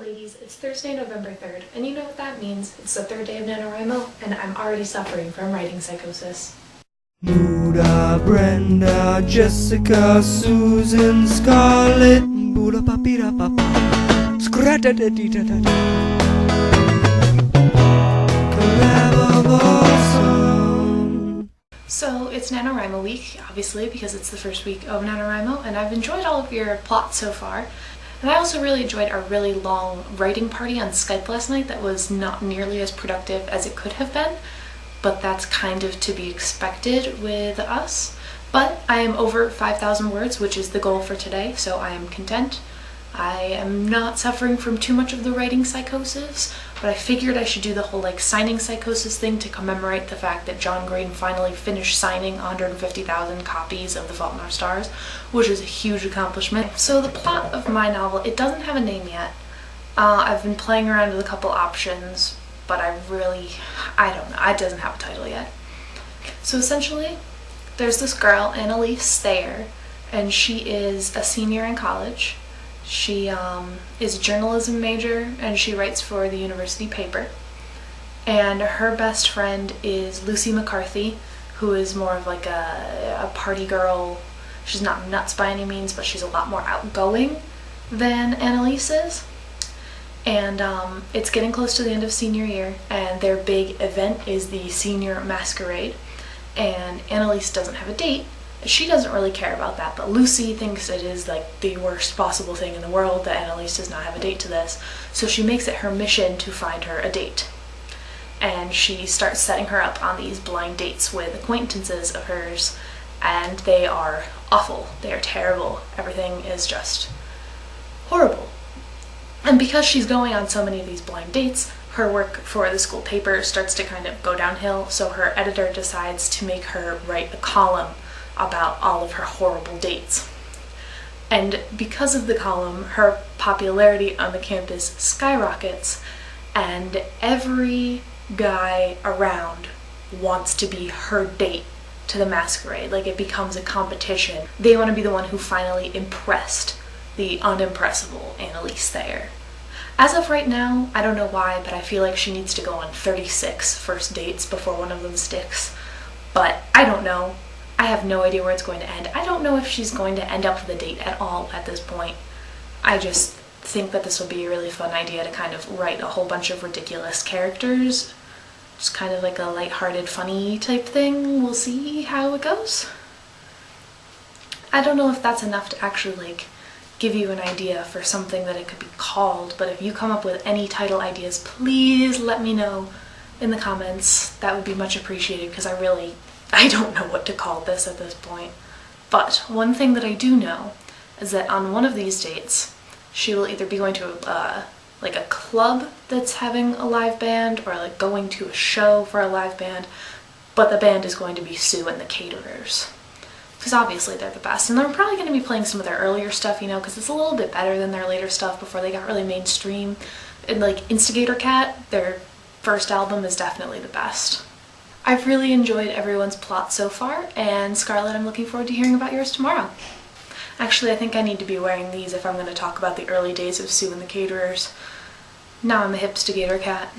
ladies, it's Thursday, November 3rd, and you know what that means. It's the third day of NaNoWriMo, and I'm already suffering from writing psychosis. Buddha, Brenda, Jessica, Susan, Scarlett, Buddha, papira, papa, scratadadidadada. So it's NaNoWriMo week, obviously, because it's the first week of NaNoWriMo, and I've enjoyed all of your plots so far. And I also really enjoyed our really long writing party on Skype last night that was not nearly as productive as it could have been, but that's kind of to be expected with us. But I am over 5,000 words, which is the goal for today, so I am content. I am not suffering from too much of the writing psychosis, but I figured I should do the whole signing psychosis thing to commemorate the fact that John Green finally finished signing 150,000 copies of The Fault in Our Stars, which is a huge accomplishment. So the plot of my novel, it doesn't have a name yet. I've been playing around with a couple options, but I don't know, it doesn't have a title yet. So essentially, there's this girl, Annalise Thayer, and she is a senior in college. She is a journalism major and she writes for the university paper. And her best friend is Lucy McCarthy, who is more of like a party girl. She's not nuts by any means, but she's a lot more outgoing than Annalise is. And it's getting close to the end of senior year, and their big event is the senior masquerade. And Annalise doesn't have a date. She doesn't really care about that, but Lucy thinks it is like the worst possible thing in the world that Annalise does not have a date to this, so she makes it her mission to find her a date. And she starts setting her up on these blind dates with acquaintances of hers, and they are awful. They are terrible. Everything is just horrible. And because she's going on so many of these blind dates, her work for the school paper starts to kind of go downhill, so her editor decides to make her write a column about all of her horrible dates. And because of the column, her popularity on the campus skyrockets, and every guy around wants to be her date to the masquerade. Like, it becomes a competition. They want to be the one who finally impressed the unimpressible Annalise Thayer. As of right now, I don't know why, but I feel like she needs to go on 36 first dates before one of them sticks. But I don't know. I have no idea where it's going to end. I don't know if she's going to end up with a date at all at this point. I just think that this will be a really fun idea to kind of write a whole bunch of ridiculous characters. Just kind of like a lighthearted, funny type thing. We'll see how it goes. I don't know if that's enough to actually give you an idea for something that it could be called, but if you come up with any title ideas, please let me know in the comments. That would be much appreciated, because I don't know what to call this at this point. But one thing that I do know is that on one of these dates, she will either be going to a club that's having a live band, or going to a show for a live band, but the band is going to be Sue and the Caterers. Because obviously they're the best, and they're probably going to be playing some of their earlier stuff, because it's a little bit better than their later stuff before they got really mainstream. And Instigator Cat, their first album, is definitely the best. I've really enjoyed everyone's plot so far, and Scarlett, I'm looking forward to hearing about yours tomorrow. Actually, I think I need to be wearing these if I'm going to talk about the early days of Sue and the Caterers. Now I'm a hipstigator cat.